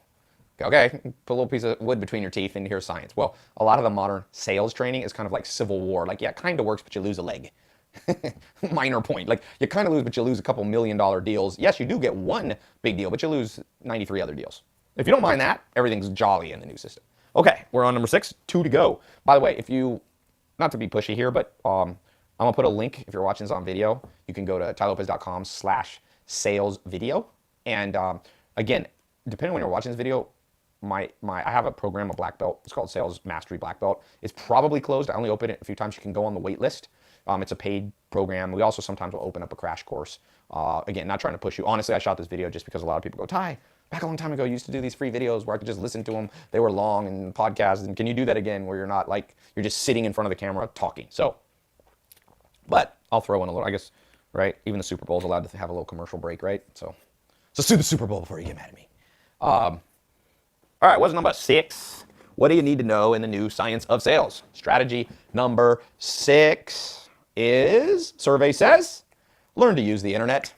okay, put a little piece of wood between your teeth and here's science. Well, a lot of the modern sales training is kind of like Civil War. Like, yeah, it kind of works, but you lose a leg. Minor point. Like, you kind of lose, but you lose a couple $1 million deals. Yes, you do get one big deal, but you lose 93 other deals. If you don't mind that, everything's jolly in the new system. Okay, we're on number 6, 2 to go. By the way, if you, not to be pushy here, but I'm gonna put a link, if you're watching this on video, you can go to tailopez.com/sales video. And again, depending on when you're watching this video, I have a program, a black belt. It's called Sales Mastery Black Belt. It's probably closed. I only open it a few times. You can go on the wait list. It's a paid program. We also sometimes will open up a crash course. Again, not trying to push you. Honestly, I shot this video just because a lot of people go, Tai, back a long time ago, you used to do these free videos where I could just listen to them. They were long and podcasts. And can you do that again where you're not like, you're just sitting in front of the camera talking? So, but I'll throw in a little, I guess, right? Even the Super Bowl's allowed to have a little commercial break, right? So sue the Super Bowl before you get mad at me. All right, what's number 6? What do you need to know in the new science of sales? Strategy number 6 is, survey says, learn to use the internet.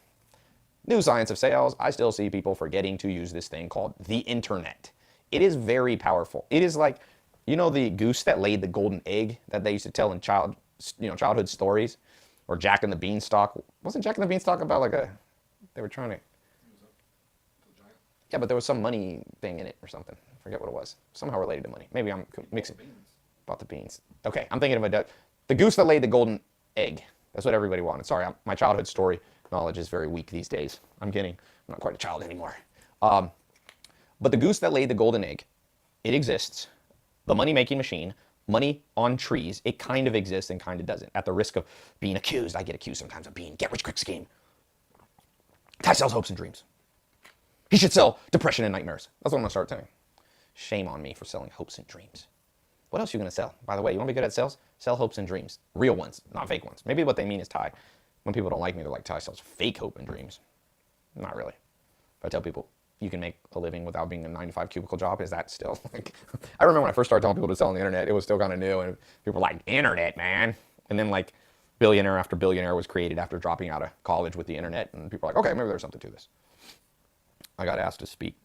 New science of sales, I still see people forgetting to use this thing called the internet. It is very powerful. It is like, you know, the goose that laid the golden egg that they used to tell in childhood stories? Or Jack and the Beanstalk. Wasn't Jack and the Beanstalk about like they were trying to, yeah, but there was some money thing in it or something. I forget what it was. Somehow related to money. Maybe I'm mixing. About the beans. Okay, I'm thinking of the goose that laid the golden egg. That's what everybody wanted. Sorry, my childhood story knowledge is very weak these days. I'm kidding. I'm not quite a child anymore. But the goose that laid the golden egg, it exists. The money-making machine, money on trees, it kind of exists and kind of doesn't. At the risk of being accused, I get accused sometimes of being get-rich-quick scheme. Tai sells hopes and dreams. He should sell depression and nightmares. That's what I'm going to start saying. Shame on me for selling hopes and dreams. What else are you going to sell? By the way, you want to be good at sales? Sell hopes and dreams. Real ones, not fake ones. Maybe what they mean is Tai. When people don't like me, they're like, Tai sells fake hope and dreams. Not really. If I tell people you can make a living without being a 9-to-5 cubicle job, is that still like... I remember when I first started telling people to sell on the internet, it was still kind of new, and people were like, internet, man. And then like billionaire after billionaire was created after dropping out of college with the internet, and people were like, okay, maybe there's something to this. I got asked to speak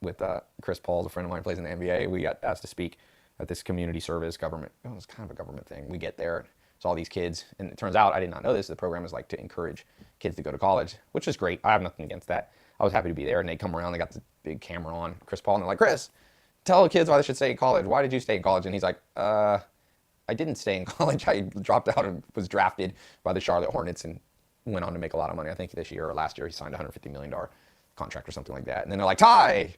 with Chris Paul, a friend of mine who plays in the NBA. We got asked to speak at this community service government. Oh, it was kind of a government thing. We get there, it's all these kids. And it turns out, I did not know this, the program is like to encourage kids to go to college, which is great. I have nothing against that. I was happy to be there. And they come around, they got the big camera on Chris Paul. And they're like, Chris, tell the kids why they should stay in college. Why did you stay in college? And he's like, I didn't stay in college. I dropped out and was drafted by the Charlotte Hornets and went on to make a lot of money. I think this year or last year, he signed a $150 million contract or something like that. And then they're like, Tai,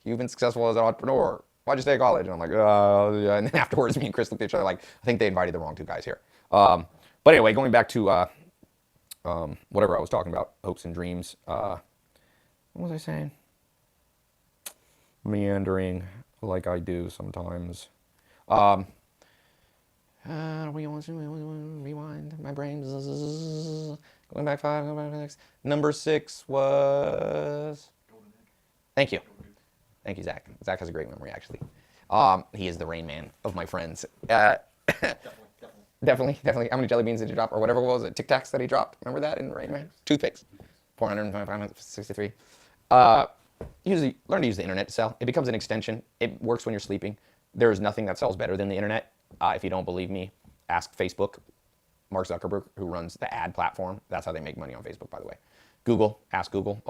you've been successful as an entrepreneur. Why'd you stay at college? And I'm like, yeah. And then afterwards, me and Chris looked at each other like, I think they invited the wrong two guys here. But anyway, going back to whatever I was talking about, hopes and dreams. What was I saying? Meandering like I do sometimes. We want to rewind my brain. Going back 5, going back 6. Number 6 was... Thank you. Thank you, Zach. Zach has a great memory, actually. He is the Rain Man of my friends. Definitely. How many jelly beans did you drop? Or whatever it was, Tic Tacs that he dropped. Remember that in Rain Man? Toothpicks. 463. Learn to use the internet to sell. It becomes an extension. It works when you're sleeping. There is nothing that sells better than the internet. If you don't believe me, ask Facebook. Mark Zuckerberg, who runs the ad platform. That's how they make money on Facebook, by the way. Google, ask Google.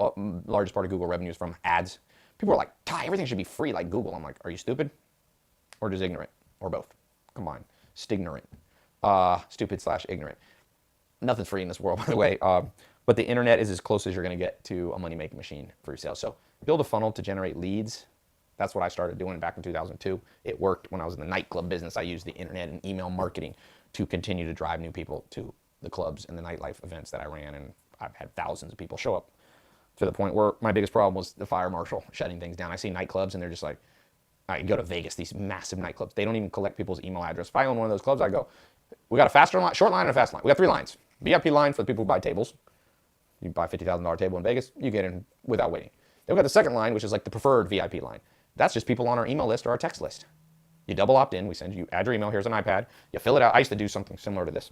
Largest part of Google revenue is from ads. People are like, Tai, everything should be free like Google. I'm like, are you stupid? Or just ignorant? Or both? Combined. Stignorant. Stupid/ignorant. Nothing's free in this world, by the way. But the internet is as close as you're going to get to a money-making machine for your sales. So build a funnel to generate leads. That's what I started doing back in 2002. It worked when I was in the nightclub business. I used the internet and email marketing to continue to drive new people to the clubs and the nightlife events that I ran. And I've had thousands of people show up to the point where my biggest problem was the fire marshal shutting things down. I see nightclubs and they're just like, I go to Vegas, these massive nightclubs. They don't even collect people's email address. If I own one of those clubs, I go, we got a faster line, short line, and a fast line. We got 3 lines. VIP line for the people who buy tables. You buy a $50,000 table in Vegas, you get in without waiting. Then we got the second line, which is like the preferred VIP line. That's just people on our email list or our text list. You double opt in. We send you, add your email. Here's an iPad. You fill it out. I used to do something similar to this.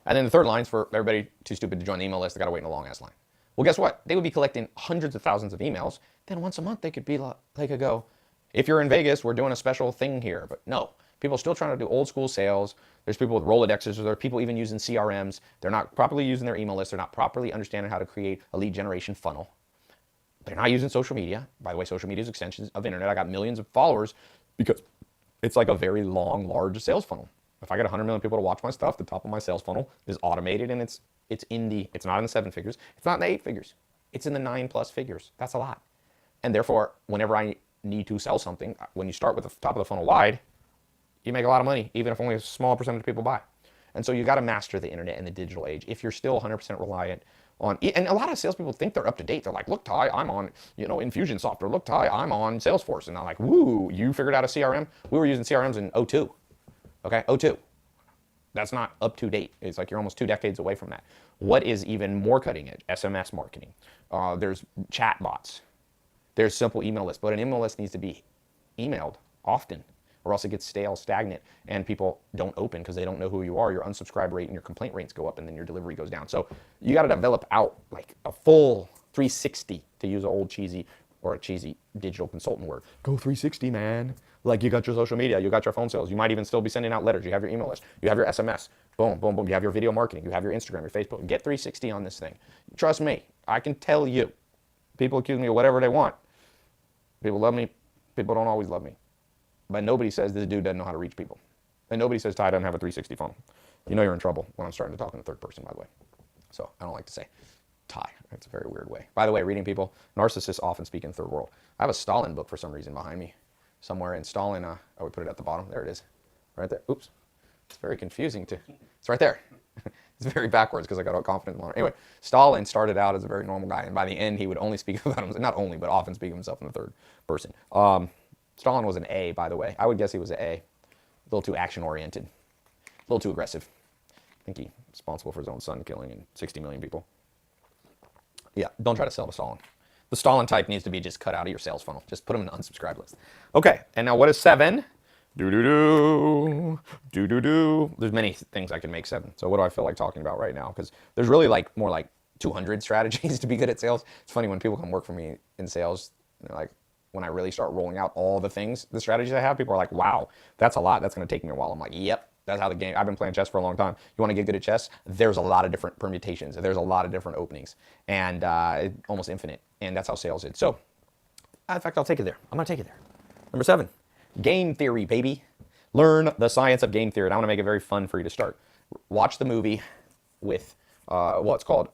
And then the third line's for everybody too stupid to join the email list. They got to wait in a long ass line. Well, guess what? They would be collecting hundreds of thousands of emails. Then once a month, they could go, if you're in Vegas, we're doing a special thing here. But no, people are still trying to do old school sales. There's people with Rolodexes, or there are people even using CRMs. They're not properly using their email list. They're not properly understanding how to create a lead generation funnel. They're not using social media. By the way, social media is extensions of internet. I got millions of followers because It's like a very long, large sales funnel. If I get 100 million people to watch my stuff, the top of my sales funnel is automated, and it's not in the 7 figures. It's not in the 8 figures. It's in the 9+ figures. That's a lot. And therefore, whenever I need to sell something, when you start with the top of the funnel wide, you make a lot of money, even if only a small percentage of people buy. And so you got to master the internet and the digital age. If you're still 100% reliant on, and a lot of salespeople think they're up to date. They're like, look, Ty, I'm on, Infusionsoft, or look, Ty, I'm on Salesforce. And I'm like, woo, you figured out a CRM? We were using CRMs in '02. Okay, '02. That's not up to date. It's like you're almost 2 decades away from that. What is even more cutting edge? SMS marketing. There's chat bots. There's simple email lists, but an email list needs to be emailed often, or else it gets stale, stagnant, and people don't open because they don't know who you are. Your unsubscribe rate and your complaint rates go up, and then your delivery goes down. So you got to develop out like a full 360, to use an old cheesy digital consultant word. Go 360, man. Like, you got your social media, you got your phone sales, you might even still be sending out letters, you have your email list, you have your SMS, boom, boom, boom, you have your video marketing, you have your Instagram, your Facebook. Get 360 on this thing. Trust me, I can tell you. People accuse me of whatever they want. People love me, people don't always love me. But nobody says this dude doesn't know how to reach people. And nobody says Ty doesn't have a 360 funnel. You know you're in trouble when I'm starting to talk in the third person, by the way. So I don't like to say Ty. It's a very weird way. By the way, reading people, narcissists often speak in third world. I have a Stalin book for some reason behind me. Somewhere in Stalin, we put it at the bottom. There it is. Right there. Oops. It's very confusing too. It's right there. It's very backwards because I got all confident on it. Anyway, Stalin started out as a very normal guy, and by the end he would only speak about himself, not only, but often speak of himself in the third person. Stalin was an A, by the way. I would guess he was an A. A little too action-oriented. A little too aggressive. I think he's responsible for his own son killing and 60 million people. Yeah, don't try to sell to Stalin. The Stalin type needs to be just cut out of your sales funnel. Just put them in the unsubscribe list. Okay, and now what is 7? Do-do-do. Do-do-do. There's many things I can make 7. So what do I feel like talking about right now? Because there's really more like 200 strategies to be good at sales. It's funny when people come work for me in sales, like, when I really start rolling out all the strategies I have, people are like, wow, that's a lot. That's going to take me a while. I'm like, yep, that's how the game, I've been playing chess for a long time. You want to get good at chess? There's a lot of different permutations. There's a lot of different openings, and almost infinite. And that's how sales is. So, in fact, I'll take it there. I'm going to take it there. Number 7, game theory, baby. Learn the science of game theory. And I want to make it very fun for you to start. Watch the movie with, it's called,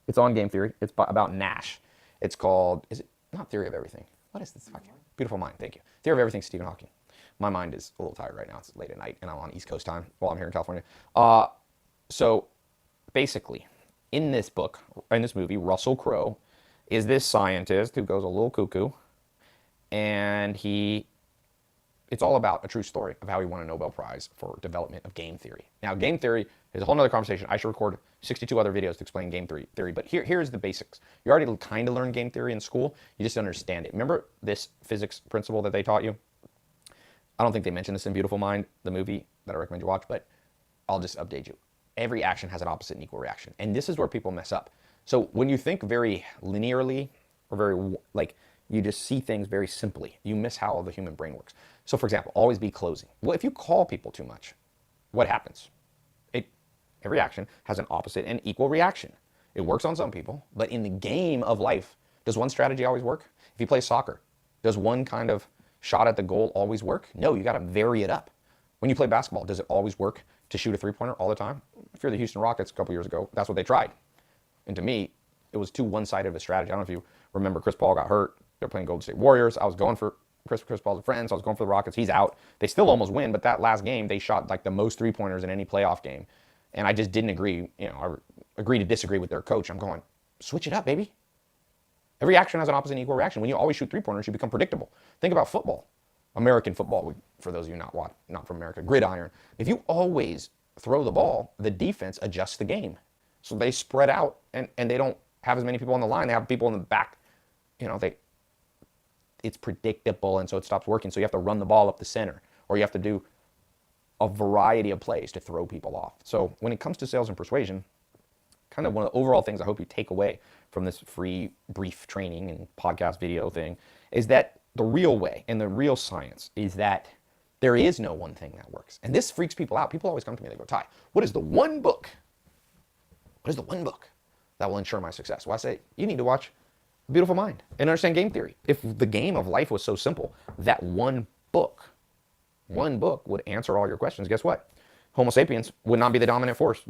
it's on Game Theory. It's about Nash. It's called, is it not Theory of Everything? What is this fucking Beautiful Mind? Thank you. Theory of Everything, Stephen Hawking. My mind is a little tired right now. It's late at night, and I'm on East Coast time while I'm here in California. So basically, in this movie, Russell Crowe is this scientist who goes a little cuckoo, and it's all about a true story of how he won a Nobel Prize for development of game theory. Now, game theory is a whole other conversation. I should record 62 other videos to explain game theory, but here's the basics. You already kind of learned game theory in school. You just understand it. Remember this physics principle that they taught you? I don't think they mentioned this in Beautiful Mind, the movie that I recommend you watch, but I'll just update you. Every action has an opposite and equal reaction, and this is where people mess up. So when you think very linearly, or very, you just see things very simply, you miss how the human brain works. So for example, always be closing. Well, if you call people too much, what happens? Every action has an opposite and equal reaction. It works on some people, but in the game of life, does one strategy always work? If you play soccer, does one kind of shot at the goal always work? No, you got to vary it up. When you play basketball, does it always work to shoot a three-pointer all the time? If you're the Houston Rockets a couple years ago, that's what they tried. And to me, it was too one-sided of a strategy. I don't know if you remember, Chris Paul got hurt. They're playing Golden State Warriors. I was going for Chris Paul's a friend, so I was going for the Rockets. He's out. They still almost win, but that last game, they shot like the most three-pointers in any playoff game. And I just didn't agree. I agree to disagree with their coach. I'm going, switch it up, baby. Every action has an opposite and equal reaction. When you always shoot three-pointers, you become predictable. Think about football. American football, for those of you not from America, gridiron. If you always throw the ball, the defense adjusts the game. So they spread out, and they don't have as many people on the line. They have people in the back. It's predictable, and so it stops working. So you have to run the ball up the center, or you have to do a variety of plays to throw people off. So when it comes to sales and persuasion, kind of one of the overall things I hope you take away from this free, brief training and podcast video thing is that the real way and the real science is that there is no one thing that works. And this freaks people out. People always come to me, they go, Ty, what is the one book? What is the one book that will ensure my success? Well, I say, you need to watch beautiful mind and understand game theory. If the game of life was so simple that one book would answer all your questions, guess what? Homo sapiens would not be the dominant force.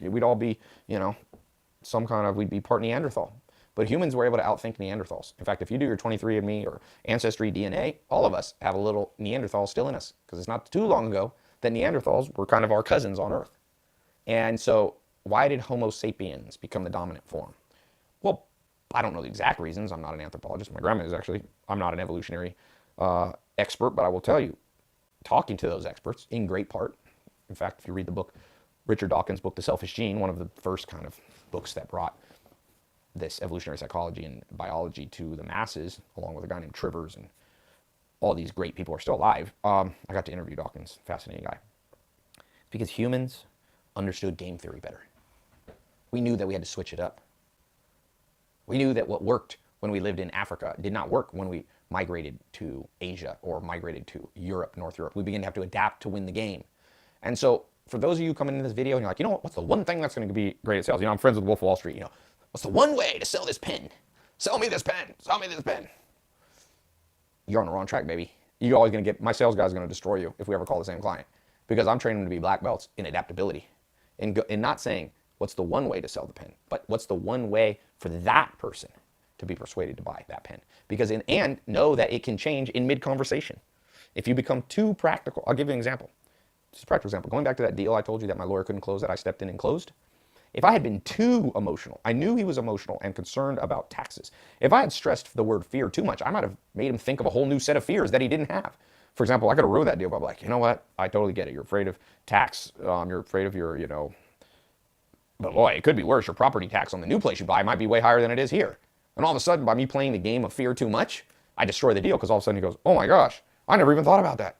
We'd all be, we'd be part Neanderthal. But humans were able to outthink Neanderthals. In fact, if you do your 23andMe or Ancestry DNA, all of us have a little Neanderthal still in us, because it's not too long ago that Neanderthals were kind of our cousins on Earth. And so why did Homo sapiens become the dominant form? Well, I don't know the exact reasons. I'm not an anthropologist. My grandma is actually. I'm not an evolutionary expert, but I will tell you, talking to those experts, in great part. In fact, if you read the book, Richard Dawkins' book, The Selfish Gene, one of the first kind of books that brought this evolutionary psychology and biology to the masses, along with a guy named Trivers, and all these great people are still alive. I got to interview Dawkins, fascinating guy. It's because humans understood game theory better. We knew that we had to switch it up. We knew that what worked when we lived in Africa did not work when we migrated to Asia or migrated to Europe, North Europe. We began to have to adapt to win the game. And so for those of you coming into this video and you're like, you know what, what's the one thing that's going to be great at sales? I'm friends with Wolf of Wall Street. What's the one way to sell this pen? Sell me this pen. Sell me this pen. You're on the wrong track, baby. You're always going to my sales guy's going to destroy you if we ever call the same client, because I'm training them to be black belts in adaptability and not saying what's the one way to sell the pen, but what's the one way for that person to be persuaded to buy that pen. Because and know that it can change in mid-conversation. If you become too practical, I'll give you an example. Just a practical example. Going back to that deal I told you that my lawyer couldn't close that I stepped in and closed. If I had been too emotional, I knew he was emotional and concerned about taxes. If I had stressed the word fear too much, I might have made him think of a whole new set of fears that he didn't have. For example, I could have ruined that deal by like, you know what? I totally get it. You're afraid of tax. You're afraid of your, but boy, it could be worse. Your property tax on the new place you buy might be way higher than it is here. And all of a sudden, by me playing the game of fear too much, I destroy the deal, because all of a sudden he goes, oh my gosh, I never even thought about that.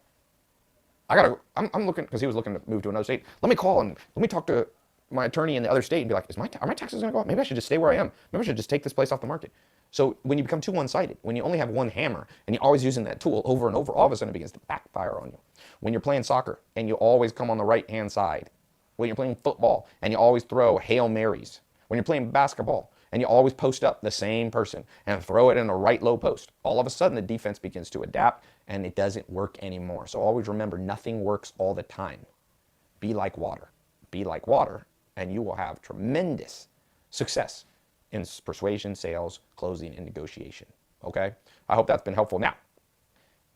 I'm looking, because he was looking to move to another state. Let me call and let me talk to my attorney in the other state and be like, are my taxes going to go up? Maybe I should just stay where I am. Maybe I should just take this place off the market. So when you become too one-sided, when you only have one hammer and you're always using that tool over and over, all of a sudden it begins to backfire on you. When you're playing soccer and you always come on the right-hand side, when you're playing football and you always throw Hail Marys, when you're playing basketball and you always post up the same person and throw it in the right low post, all of a sudden the defense begins to adapt and it doesn't work anymore. So always remember, nothing works all the time. Be like water. Be like water, and you will have tremendous success in persuasion, sales, closing, and negotiation. Okay? I hope that's been helpful. Now,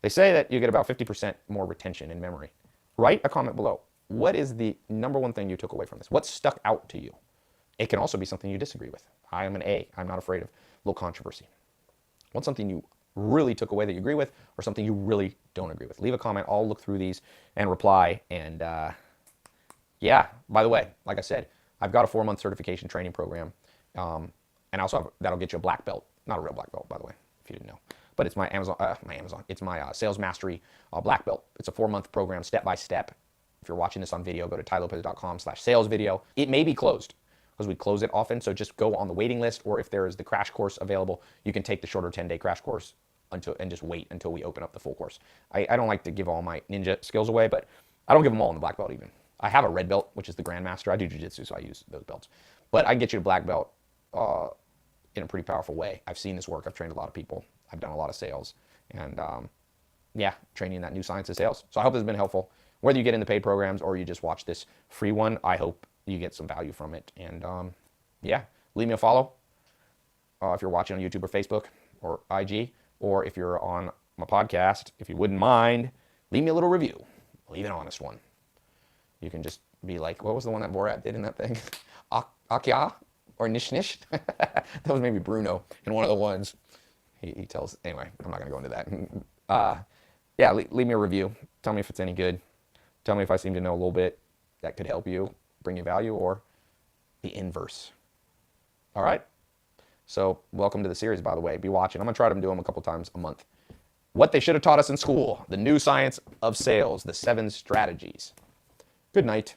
they say that you get about 50% more retention in memory. Write a comment below. What is the number one thing you took away from this? What stuck out to you? It can also be something you disagree with. I am an A. I'm not afraid of a little controversy. What's something you really took away that you agree with, or something you really don't agree with? Leave a comment. I'll look through these and reply. And yeah, by the way, like I said, I've got a 4-month certification training program. And I also have, that'll get you a black belt. Not a real black belt, by the way, if you didn't know. But it's my Amazon. It's my Sales Mastery black belt. It's a 4-month program, step by step. If you're watching this on video, go to tailopez.com/salesvideo. It may be closed, because we close it often. So just go on the waiting list, or if there is the crash course available, you can take the shorter 10-day crash course and just wait until we open up the full course. I don't like to give all my ninja skills away, but I don't give them all in the black belt even. I have a red belt, which is the grandmaster. I do jiu-jitsu, so I use those belts. But I can get you to black belt in a pretty powerful way. I've seen this work. I've trained a lot of people. I've done a lot of sales. And yeah, training that new science of sales. So I hope this has been helpful. Whether you get into paid programs or you just watch this free one, I hope you get some value from it. And yeah, leave me a follow if you're watching on YouTube or Facebook or IG, or if you're on my podcast, if you wouldn't mind, leave me a little review. Leave an honest one. You can just be like, what was the one that Borat did in that thing? Akya or Nish Nish? That was maybe Bruno in one of the ones. He tells, anyway, I'm not going to go into that. Yeah, leave me a review. Tell me if it's any good. Tell me if I seem to know a little bit that could help you, bring you value, or the inverse. All right? So welcome to the series, by the way. Be watching. I'm going to try to do them a couple times a month. What they should have taught us in school, the new science of sales, the 7 strategies. Good night.